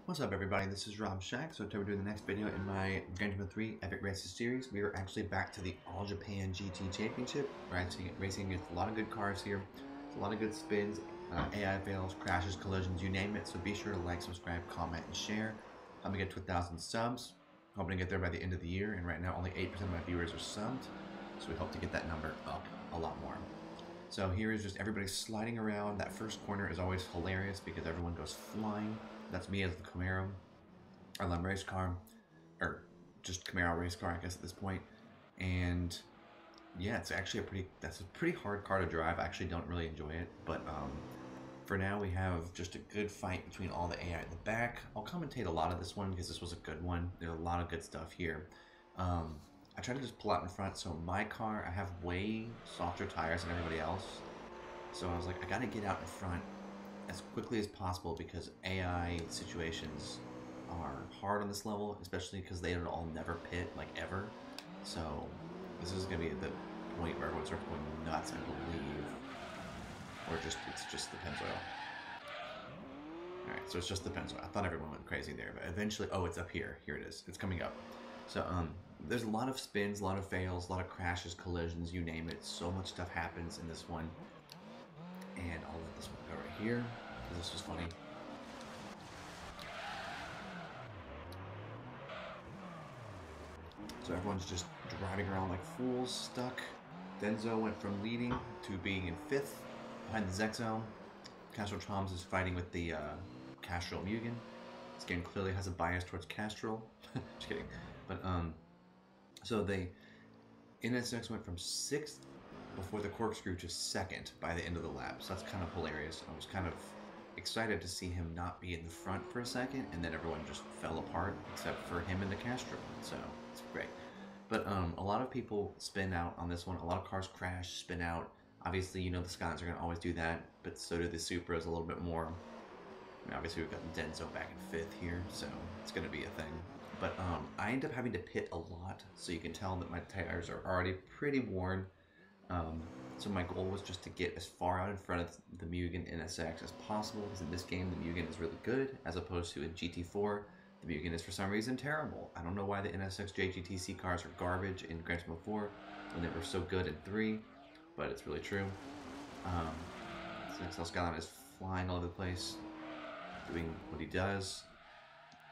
What's up everybody, this is Rob Shack. So today we're doing the next video in my Gran Turismo 3 Epic Races series. We are actually back to the All Japan GT Championship. We're actually racing against a lot of good cars here. A lot of good spins, AI fails, crashes, collisions, you name it. So be sure to like, subscribe, comment, and share. Help me get to 1,000 subs. Hoping to get there by the end of the year, and right now only 8% of my viewers are subbed. So we hope to get that number up a lot more. So here is just everybody sliding around. That first corner is always hilarious because everyone goes flying. That's me as the Camaro, or race car, or just Camaro race car, I guess at this point. And yeah, it's actually that's a pretty hard car to drive. I actually don't really enjoy it, but for now we have just a good fight between all the AI in the back. I'll commentate a lot of this one because this was a good one. There's a lot of good stuff here. I try to just pull out in front, so my car, I have way softer tires than everybody else. So I was like, I gotta get out in front as quickly as possible because AI situations are hard on this level, especially because they don't all never pit, like ever. So this is gonna be the point where everyone starts going nuts, I believe. Or it's just the Pennzoil. Alright, so it's just the Pennzoil. I thought everyone went crazy there, but eventually, oh, it's up here. Here it is. It's coming up. So there's a lot of spins, a lot of fails, a lot of crashes, collisions, you name it. So much stuff happens in this one. And I'll let this one go right here, because this was funny. So everyone's just driving around like fools, stuck. Denzo went from leading to being in 5th, behind the Zexo. Castrol Troms is fighting with the Castrol Mugen. This game clearly has a bias towards Castrol. Just kidding. But, so they, NSX went from 6th before the corkscrew to 2nd by the end of the lap. So that's kind of hilarious. I was kind of excited to see him not be in the front for a second, and then everyone just fell apart except for him and the Castro. So it's great. But a lot of people spin out on this one. A lot of cars crash, spin out. Obviously, you know the Skylands are going to always do that, but so do the Supras a little bit more. I mean, obviously, we've got Denzo back in 5th here, so it's going to be a thing. But I end up having to pit a lot, so you can tell that my tires are already pretty worn. So my goal was just to get as far out in front of the Mugen NSX as possible, because in this game the Mugen is really good, as opposed to in GT4, the Mugen is for some reason terrible. I don't know why the NSX JGTC cars are garbage in Gran Turismo 4 when they were so good in 3, but it's really true. XL Skyline is flying all over the place, doing what he does.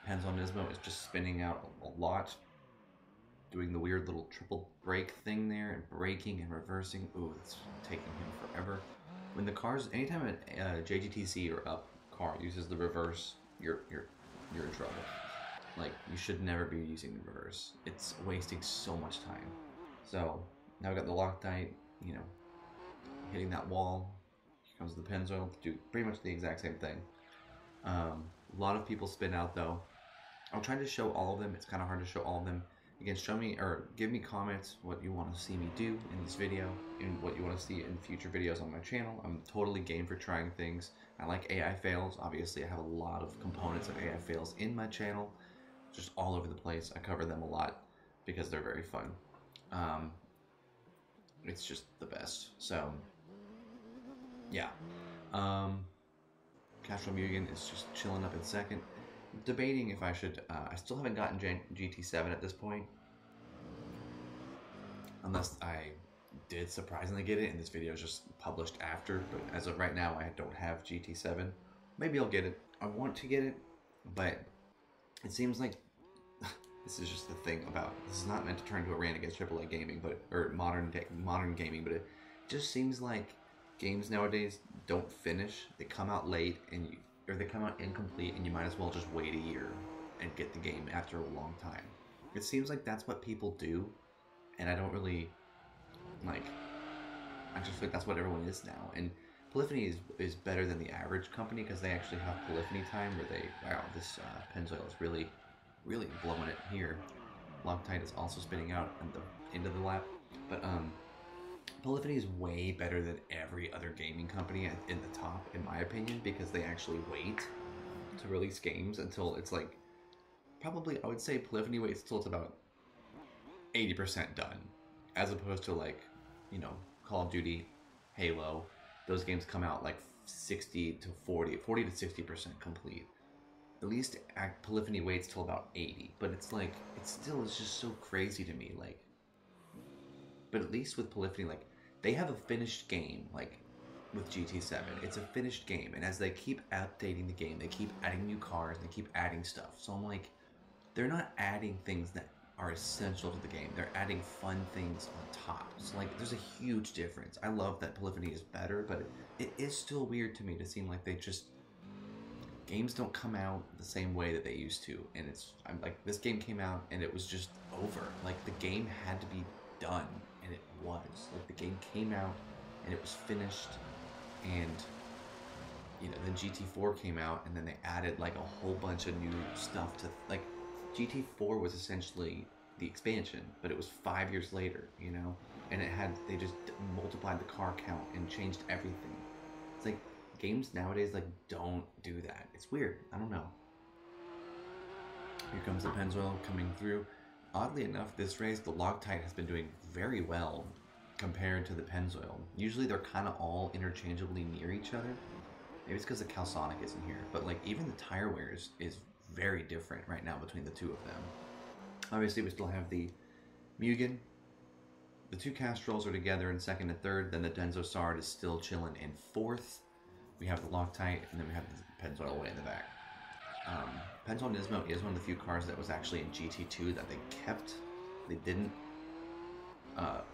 Pennzoil Nismo is just spinning out a lot, doing the weird little triple brake thing there, and braking and reversing. Ooh, it's taking him forever. When the cars, anytime a JGTC or up car uses the reverse, you're in trouble. Like, you should never be using the reverse. It's wasting so much time. So now we got the Loctite, you know, hitting that wall. Here comes the Pennzoil to do pretty much the exact same thing. A lot of people spin out though. I'll try to show all of them. It's kind of hard to show all of them. Again, show me or give me comments what you want to see me do in this video and what you want to see in future videos on my channel. I'm totally game for trying things. I like AI fails. Obviously, I have a lot of components of AI fails in my channel, just all over the place. I cover them a lot because they're very fun. It's just the best. So, yeah. Castrol Mugen is just chilling up in 2nd. Debating if I should, I still haven't gotten GT7 at this point. Unless I did surprisingly get it and this video is just published after. But as of right now, I don't have GT7. Maybe I'll get it. I want to get it, but it seems like this is just the thing about, this is not meant to turn into a rant against AAA gaming, or modern gaming, but it just seems like games nowadays don't finish. They come out late or they come out incomplete, and you might as well just wait a year and get the game after a long time. It seems like that's what people do, and I don't really, like, I just feel like that's what everyone is now. And Polyphony is better than the average company because they actually have Polyphony time where they, wow, this Pennzoil is really, really blowing it here. Loctite is also spinning out at the end of the lap, but Polyphony is way better than every other gaming company in the top, in my opinion, because they actually wait to release games until it's like, probably, I would say Polyphony waits till it's about 80% done, as opposed to, like, you know, Call of Duty, Halo, those games come out like 60 to 40 to 60% complete. at least Polyphony waits till about 80, but it's like it still is just so crazy to me. Like, but at least with Polyphony, like they have a finished game. Like with GT7, it's a finished game, and as they keep updating the game, they keep adding new cars, they keep adding stuff. So I'm like, they're not adding things that are essential to the game. They're adding fun things on top. So like, there's a huge difference. I love that Polyphony is better, but it is still weird to me to seem like they just games don't come out the same way that they used to. And I'm like, this game came out and it was just over. Like the game had to be done, and it was. Like the game came out and it was finished, and you know, then GT4 came out, and then they added like a whole bunch of new stuff to like GT4 was essentially the expansion, but it was 5 years later, you know, and they just multiplied the car count and changed everything. It's like games nowadays like don't do that. It's weird. I don't know. Here comes the Pennzoil coming through. Oddly enough, this race, the Loctite has been doing very well compared to the Pennzoil. Usually they're kind of all interchangeably near each other. Maybe it's because the Calsonic isn't here, but like even the tire wear is very different right now between the two of them. Obviously, we still have the Mugen. The two Castrolls are together in second and third. Then the Denso Sard is still chilling in fourth. We have the Loctite, and then we have the Pennzoil way in the back. Pennzoil Nismo is one of the few cars that was actually in GT2 that they kept. They didn't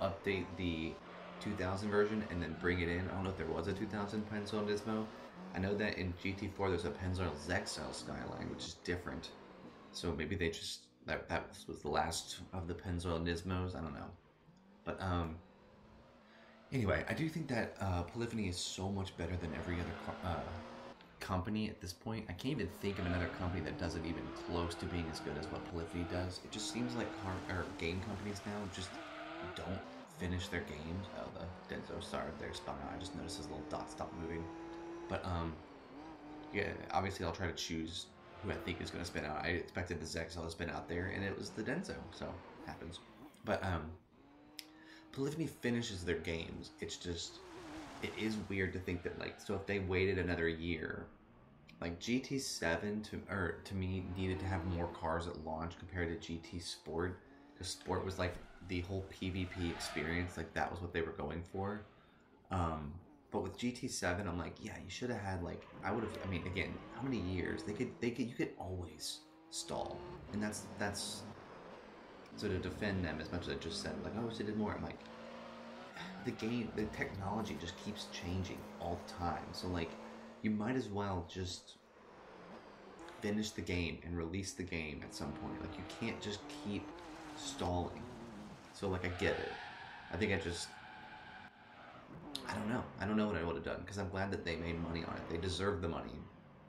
update the 2000 version and then bring it in. I don't know if there was a 2000 Pennzoil Nismo. I know that in GT4 there's a Pennzoil Zexel Skyline, which is different. So maybe they just that was the last of the Pennzoil Nismos. I don't know, but anyway, I do think that Polyphony is so much better than every other company at this point. I can't even think of another company that does it even close to being as good as what Polyphony does. It just seems like game companies now just don't finish their games. Oh, the Denso Star there spun out. I just noticed his little dot stopped moving. But yeah, obviously I'll try to choose who I think is going to spin out. I expected the Zexel to spin out there, and it was the Denso, so happens. But Polyphony finishes their games. It's just, it is weird to think that like, so if they waited another year, like GT7 to me needed to have more cars at launch compared to GT Sport, because Sport was like the whole PvP experience, like that was what they were going for. But with GT7, I'm like, yeah, you should have had like, I would have. I mean, again, how many years you could always stall, and that's. So to defend them as much as I just said, like, I wish they did more. I'm like, the technology just keeps changing all the time. So like, you might as well just finish the game and release the game at some point. Like, you can't just keep stalling. So like, I get it. I think I don't know. I don't know what I would have done, because I'm glad that they made money on it. They deserve the money,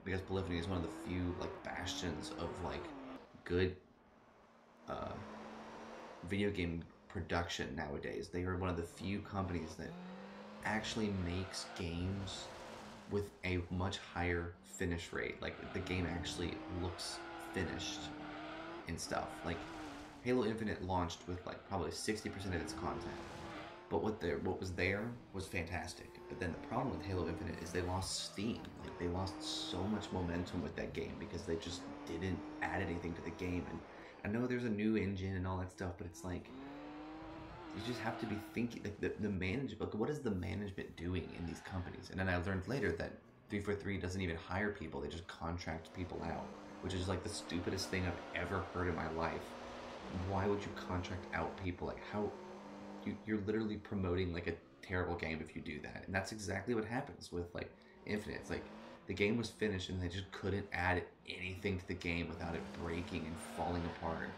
because Polyphony is one of the few like bastions of like good video game production nowadays. They are one of the few companies that actually makes games with a much higher finish rate. Like the game actually looks finished and stuff. Like Halo Infinite launched with like probably 60% of its content. But what was there was fantastic. But then the problem with Halo Infinite is they lost steam. Like they lost so much momentum with that game because they just didn't add anything to the game. And I know there's a new engine and all that stuff, but it's like, you just have to be thinking, like the management, like what is the management doing in these companies? And then I learned later that 343 doesn't even hire people, they just contract people out, which is like the stupidest thing I've ever heard in my life. Why would you contract out people? Like how, you're literally promoting like a terrible game if you do that. And that's exactly what happens with like Infinite. It's like the game was finished and they just couldn't add anything to the game without it breaking and falling apart.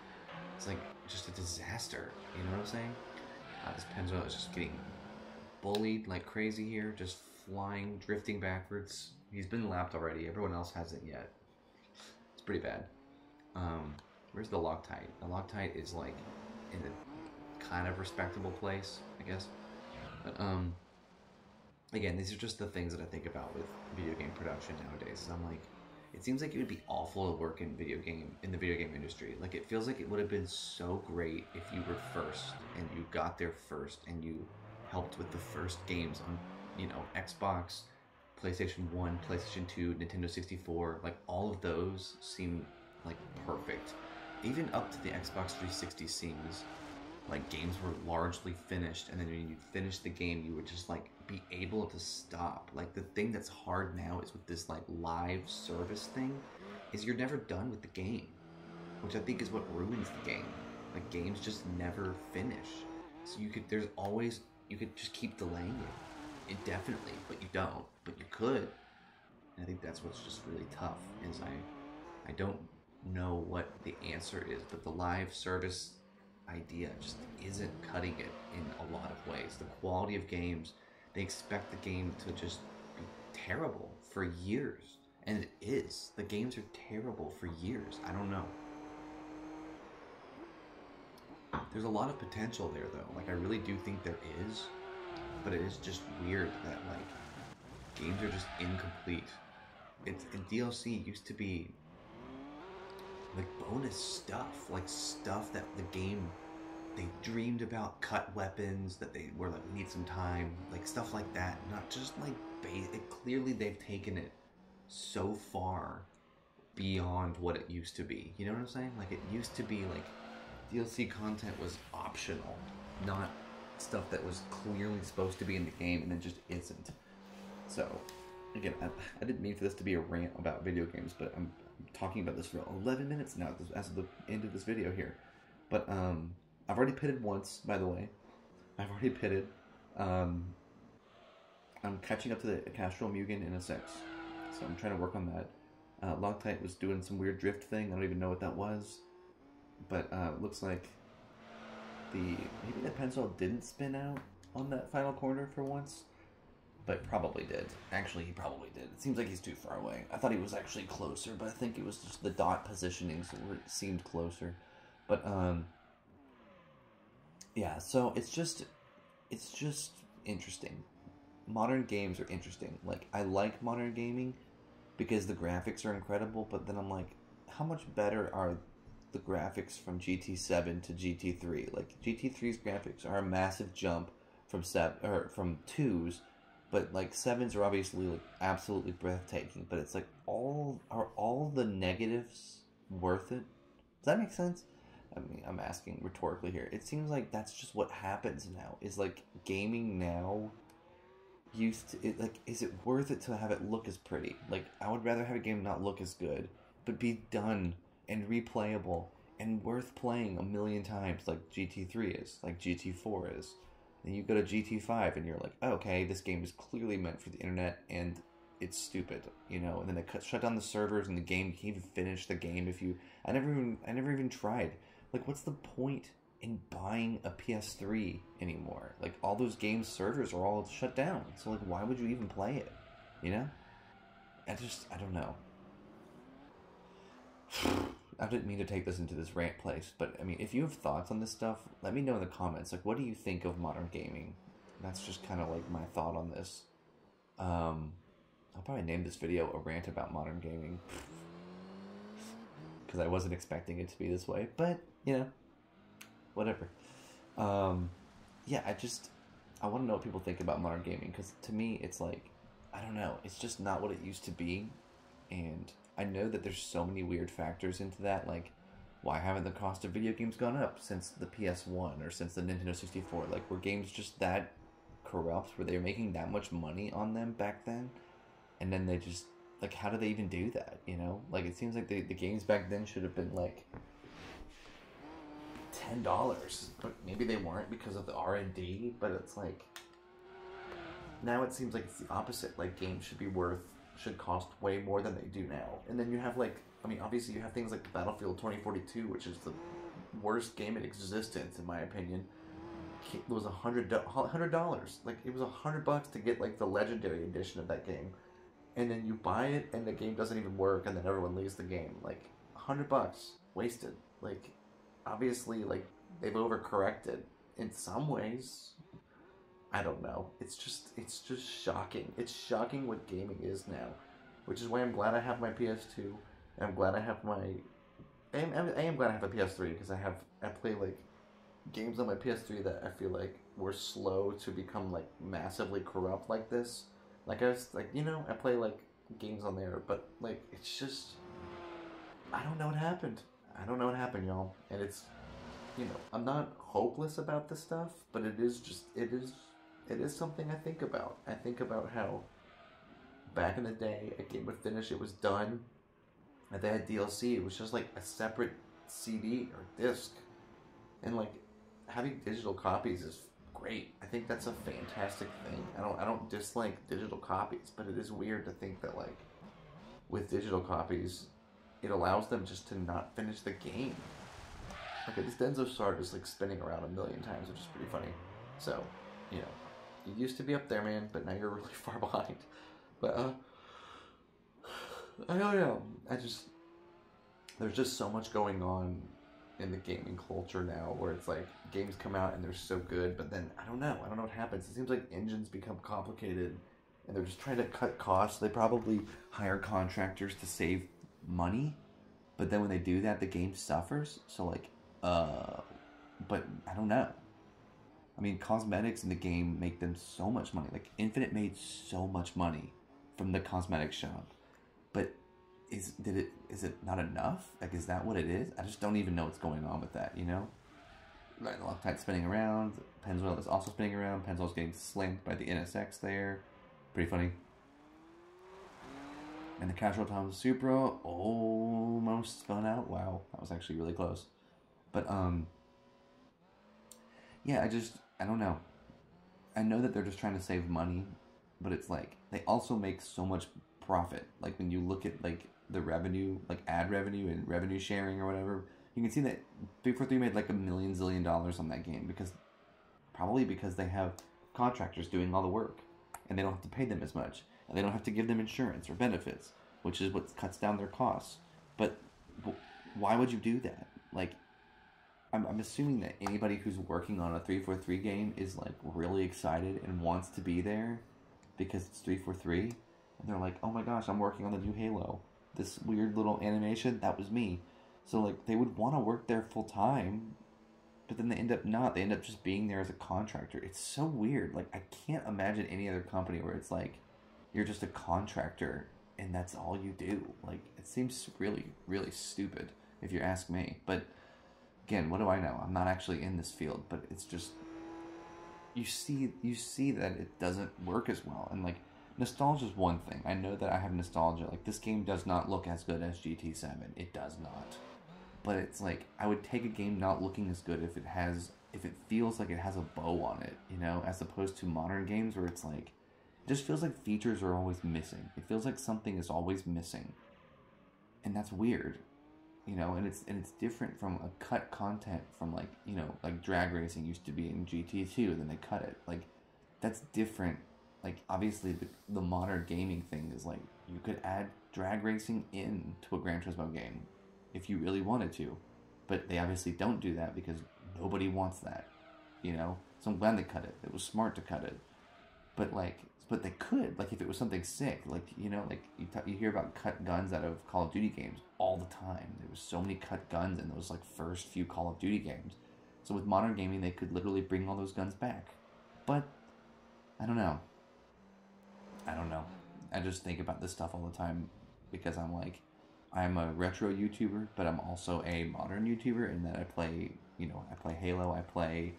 It's like just a disaster, you know what I'm saying? This Pennzoil is just getting bullied like crazy here, just flying, drifting backwards. He's been lapped already, everyone else hasn't yet. It's pretty bad. Where's the Loctite? The Loctite is like in a kind of respectable place, I guess. But again, these are just the things that I think about with video game production nowadays. I'm like, it seems like it would be awful to work in the video game industry. Like it feels like it would have been so great if you were first and you got there first and you helped with the first games on, you know, Xbox, PlayStation 1, PlayStation 2, Nintendo 64, like all of those seem like perfect. Even up to the Xbox 360 seems like games were largely finished, and then when you finish the game, you would just like be able to stop. Like the thing that's hard now is with this like live service thing, is you're never done with the game, which I think is what ruins the game. Like games just never finish. So there's always, you could just keep delaying it indefinitely, but you don't. But you could. And I think that's what's just really tough. Is I don't know what the answer is, but the live service idea just isn't cutting it in a lot of ways. The quality of games, they expect the game to just be terrible for years, and it is. The games are terrible for years. I don't know. There's a lot of potential there, though. Like, I really do think there is, but it is just weird that, like, games are just incomplete. DLC used to be, like, bonus stuff. Like, stuff that the game, they dreamed about, cut weapons, that they were like, we need some time. Like, stuff like that. Not just, like, clearly they've taken it so far beyond what it used to be. You know what I'm saying? Like, it used to be, like, DLC content was optional, not stuff that was clearly supposed to be in the game and then just isn't. So, again, I didn't mean for this to be a rant about video games, but I'm talking about this for 11 minutes now as of the end of this video here. But I've already pitted once, by the way. I've already pitted. I'm catching up to the Castrol Mugen in a 6, so I'm trying to work on that. Loctite was doing some weird drift thing. I don't even know what that was. But looks like maybe the pencil didn't spin out on that final corner for once, but probably did. Actually, he probably did. It seems like he's too far away. I thought he was actually closer, but I think it was just the dot positioning, so it seemed closer. But yeah. So it's just interesting. Modern games are interesting. Like, I like modern gaming because the graphics are incredible, but then I'm like, how much better are the graphics from GT7 to GT3? Like, GT3's graphics are a massive jump from 2's, but like 7's are obviously like absolutely breathtaking. But it's like, are all the negatives worth it? Does that make sense? I mean, I'm asking rhetorically here. It seems like that's just what happens now. Is like gaming now is it worth it to have it look as pretty? Like, I would rather have a game not look as good, but be done and replayable and worth playing a million times, like GT3 is, like GT4 is. And you go to GT5 and you're like, oh, okay, this game is clearly meant for the internet and it's stupid, you know. And then they shut down the servers and the game, you can't even finish the game if you. I never even tried. Like, what's the point in buying a PS3 anymore? Like, all those games servers are all shut down. So like, why would you even play it? You know? I don't know. I didn't mean to take this into this rant place, but I mean, if you have thoughts on this stuff, let me know in the comments. Like, what do you think of modern gaming? That's just kind of like my thought on this. I'll probably name this video a rant about modern gaming, because I wasn't expecting it to be this way, but you know, whatever. Yeah, I want to know what people think about modern gaming, because to me, it's like, I don't know, it's just not what it used to be, and I know that there's so many weird factors into that, like, why haven't the cost of video games gone up since the PS1 or since the Nintendo 64? Like, were games just that corrupt? Were they making that much money on them back then? And then they just, like, how do they even do that, you know? Like, it seems like the games back then should have been, like, $10, but maybe they weren't because of the R&D, but it's like, now it seems like it's the opposite. Like, games should cost way more than they do now. And then you have, like, I mean, obviously you have things like Battlefield 2042, which is the worst game in existence, in my opinion. It was $100. Like, it was $100 to get, like, the legendary edition of that game. And then you buy it, and the game doesn't even work, and then everyone leaves the game. Like, $100 wasted. Like, obviously, like, they've overcorrected in some ways. I don't know. It's just shocking. It's shocking what gaming is now, which is why I'm glad I have my PS2. I'm glad I have my. I am glad I have a PS3 because I play like games on my PS3 that I feel like were slow to become like massively corrupt like this. Like I was like, I play like games on there, but like it's just I don't know what happened. I don't know what happened, y'all. And it's I'm not hopeless about this stuff, but it is something I think about. I think about how back in the day a game would finish, it was done, and they had DLC. It was just like a separate CD or disc, and like having digital copies is great. I think that's a fantastic thing. I don't dislike digital copies, but it is weird to think that like with digital copies, it allows them just to not finish the game. Okay, this Denso Star is like spinning around a million times, which is pretty funny. So, you know, you used to be up there, man, but now you're really far behind. But I don't know. There's just so much going on in the gaming culture now, where it's like games come out and they're so good, but then I don't know what happens. It seems like engines become complicated, and they're just trying to cut costs. They probably hire contractors to save money, but then when they do that, the game suffers. So like, but I don't know. I mean, cosmetics in the game make them so much money. Like Infinite made so much money from the cosmetics shop, but is it not enough? Like, is that what it is? I just don't even know what's going on with that. Like Loctite spinning around. Pennzoil is also spinning around. Pennzoil's getting slanked by the NSX there. Pretty funny. And the Casual Tom Supra almost spun out. Wow, that was actually really close. But yeah, I don't know. I know that they're just trying to save money, but it's like they also make so much profit. Like when you look at like the revenue, like ad revenue and revenue sharing or whatever, you can see that 343 made like $1 million zillion on that game because they have contractors doing all the work, and they don't have to pay them as much, and they don't have to give them insurance or benefits, which is what cuts down their costs. But why would you do that? Like, I'm assuming that anybody who's working on a 343 game is like really excited and wants to be there because it's 343, and they're like, oh my gosh, I'm working on the new Halo. This weird little animation, that was me. So like they would want to work there full time, but then they end up not. They end up just being there as a contractor. It's so weird. Like I can't imagine any other company where it's like you're just a contractor and that's all you do. Like it seems really, really stupid if you ask me. But again, what do I know? I'm not actually in this field, but it's just you see that it doesn't work as well. And like nostalgia is one thing. I know that I have nostalgia. Like this game does not look as good as GT7. It does not. But it's like I would take a game not looking as good if it feels like it has a bow on it, as opposed to modern games where it's like it just feels like features are always missing. It feels like something is always missing. And that's weird. And it's different from a cut content from like drag racing used to be in GT2, and then they cut it. Like that's different. Like obviously the modern gaming thing is like you could add drag racing into a Gran Turismo game if you really wanted to, but they obviously don't do that because nobody wants that. So I'm glad they cut it. It was smart to cut it, but they could, like if it was something sick, like like you hear about cut guns out of Call of Duty games all the time. There was so many cut guns in those like first few Call of Duty games. So with modern gaming, they could literally bring all those guns back. But I don't know. I just think about this stuff all the time because I'm a retro YouTuber, but I'm also a modern YouTuber in that I play Halo, I play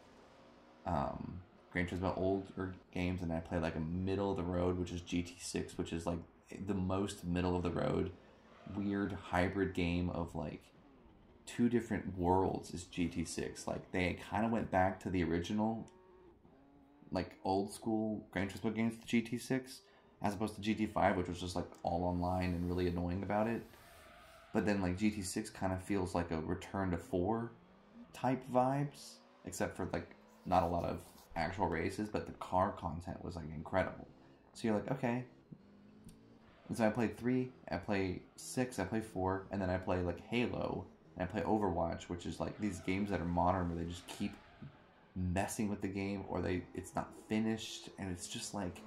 Gran Turismo older games, and I play like a middle of the road, which is GT6, which is like the most middle of the road weird hybrid game of like two different worlds is GT6. Like they kind of went back to the original like old school Gran Turismo games with GT6 as opposed to GT5, which was just like all online and really annoying about it. But then like GT6 kind of feels like a return to 4 type vibes, except for like not a lot of actual races, but the car content was like incredible. So you're like, okay. And so I played 3, I play 6, I play 4, and then I play like Halo, and I play Overwatch, which is like these games that are modern where they just keep messing with the game, or it's not finished, and it's just like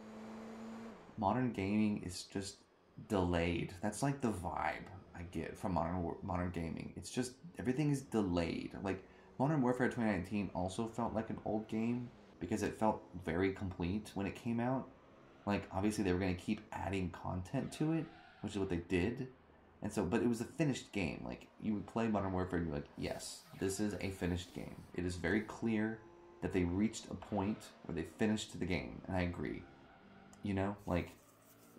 modern gaming is just delayed. That's like the vibe I get from modern gaming. It's just everything is delayed. Like Modern Warfare 2019 also felt like an old game because it felt very complete when it came out, Like, obviously they were going to keep adding content to it, which is what they did. And so, but it was a finished game. Like, you would play Modern Warfare and you're like, yes, this is a finished game. It is very clear that they reached a point where they finished the game, and I agree. You know, like,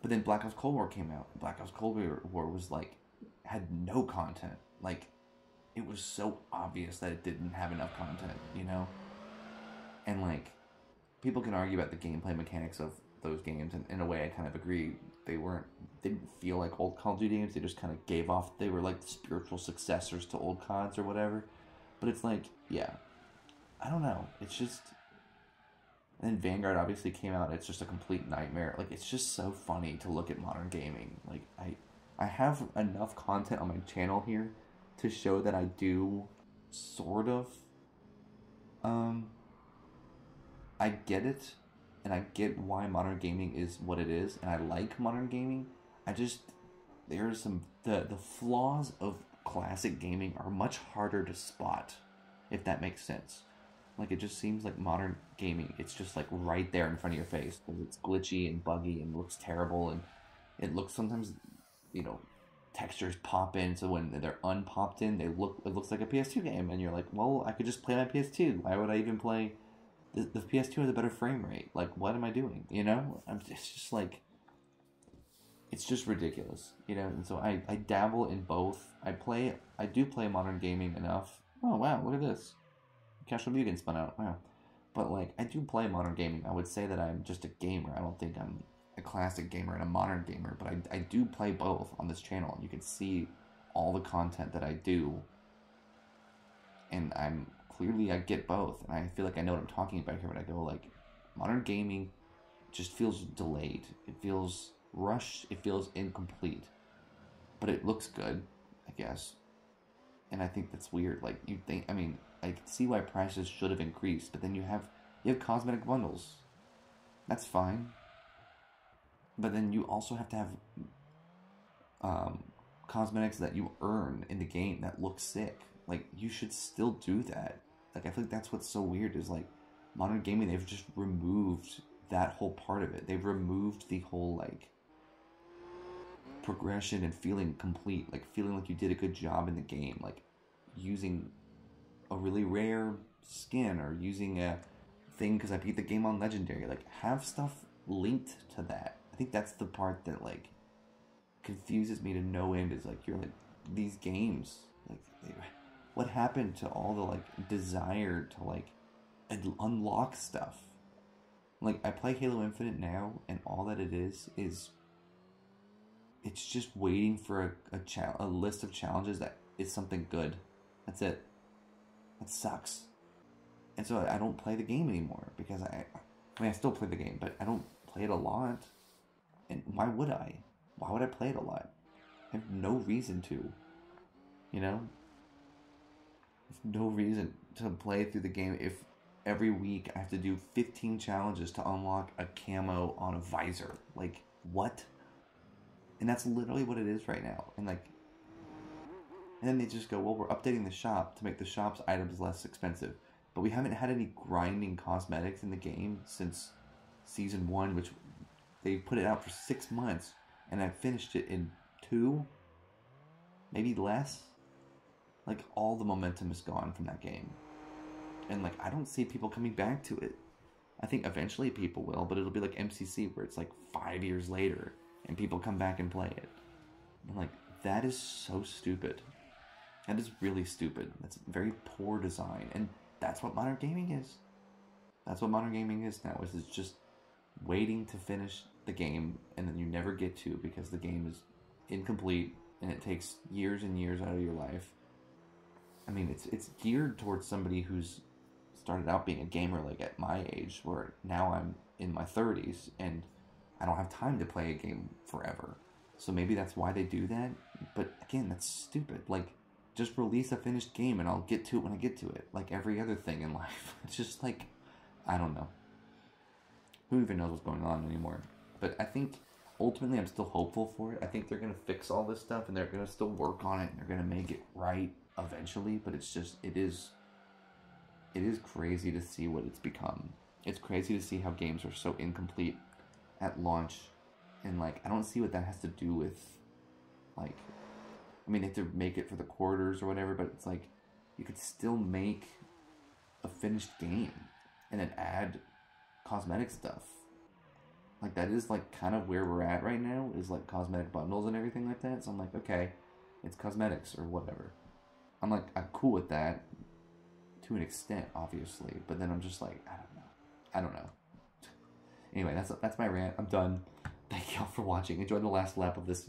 but then Black Ops Cold War came out. Black Ops Cold War was like, had no content. Like, it was so obvious that it didn't have enough content, you know? And like, people can argue about the gameplay mechanics of those games, and in a way I kind of agree. They didn't feel like old Call of Duty games. They just kind of gave off, they were like spiritual successors to old CODs or whatever. But it's like, yeah, I don't know. It's just, and then Vanguard obviously came out. It's just a complete nightmare. Like, it's just so funny to look at modern gaming. Like, I have enough content on my channel here to show that I do sort of, I get it, and I get why modern gaming is what it is, and I like modern gaming. I just, there's some, the flaws of classic gaming are much harder to spot, if that makes sense. Like, it just seems like modern gaming, it's just like right there in front of your face. It's glitchy and buggy and looks terrible, and it looks sometimes, you know, textures pop in, so when they're unpopped in, it looks like a PS2 game, and you're like, well, I could just play my PS2. Why would I even play? The PS2 has a better frame rate. Like, what am I doing? You know, it's just like, it's just ridiculous, you know. And so I dabble in both. I do play modern gaming enough. Oh wow, look at this. Casual Mutant spun out. Wow. But like, I do play modern gaming. I would say that I'm just a gamer. I don't think I'm a classic gamer and a modern gamer, but I do play both on this channel. You can see all the content that I do, and clearly I get both, and I feel like I know what I'm talking about here when I go, like, modern gaming just feels delayed. It feels rushed. It feels incomplete. But it looks good, I guess. And I think that's weird. Like, you think, I mean, I can see why prices should have increased, but then you have cosmetic bundles. That's fine. But then you also have to have cosmetics that you earn in the game that look sick. Like, you should still do that. Like, I feel like that's what's so weird is, like, modern gaming, they've just removed that whole part of it. They've removed the whole, like, progression and feeling complete. Like, feeling like you did a good job in the game. Like, using a really rare skin or using a thing because I beat the game on Legendary. Like, have stuff linked to that. I think that's the part that, like, confuses me to no end is, like, you're like, these games, like, what happened to all the, like, desire to, like, unlock stuff? Like, I play Halo Infinite now, and all that it is it's just waiting for a list of challenges that is something good. That's it. That sucks. And so I don't play the game anymore because I mean, I still play the game, but I don't play it a lot. And why would I? Why would I play it a lot? I have no reason to. You know? There's no reason to play through the game if every week I have to do 15 challenges to unlock a camo on a visor. Like, what? And that's literally what it is right now. And like, and then they just go, well, we're updating the shop to make the shop's items less expensive. But we haven't had any grinding cosmetics in the game since Season 1, which they put it out for 6 months. And I finished it in 2, maybe less. Like, all the momentum is gone from that game. And like, I don't see people coming back to it. I think eventually people will, but it'll be like MCC where it's like 5 years later and people come back and play it. I'm like, that is so stupid. That is really stupid. That's very poor design. And that's what modern gaming is. That's what modern gaming is now. Is it's just waiting to finish the game and then you never get to because the game is incomplete and it takes years and years out of your life. I mean, it's geared towards somebody who's started out being a gamer like at my age, where now I'm in my 30s and I don't have time to play a game forever. So maybe that's why they do that. But again, that's stupid. Like, just release a finished game and I'll get to it when I get to it. Like every other thing in life. It's just like, I don't know. Who even knows what's going on anymore? But I think ultimately I'm still hopeful for it. I think they're going to fix all this stuff and they're going to still work on it and they're going to make it right eventually. But it's just, it is crazy to see what it's become. It's crazy to see how games are so incomplete. at launch, and like I don't see what that has to do with, like, I mean, they have to make it for the quarters or whatever, but it's like you could still make a finished game and then add cosmetic stuff. Like, that is like kind of where we're at right now, is like cosmetic bundles and everything like that. So I'm like, okay, it's cosmetics or whatever. I'm cool with that to an extent, obviously, but then I'm just like, I don't know. Anyway, that's my rant. I'm done. Thank y'all for watching. Enjoy the last lap of this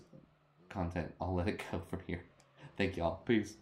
content. I'll let it go from here. Thank y'all. Peace.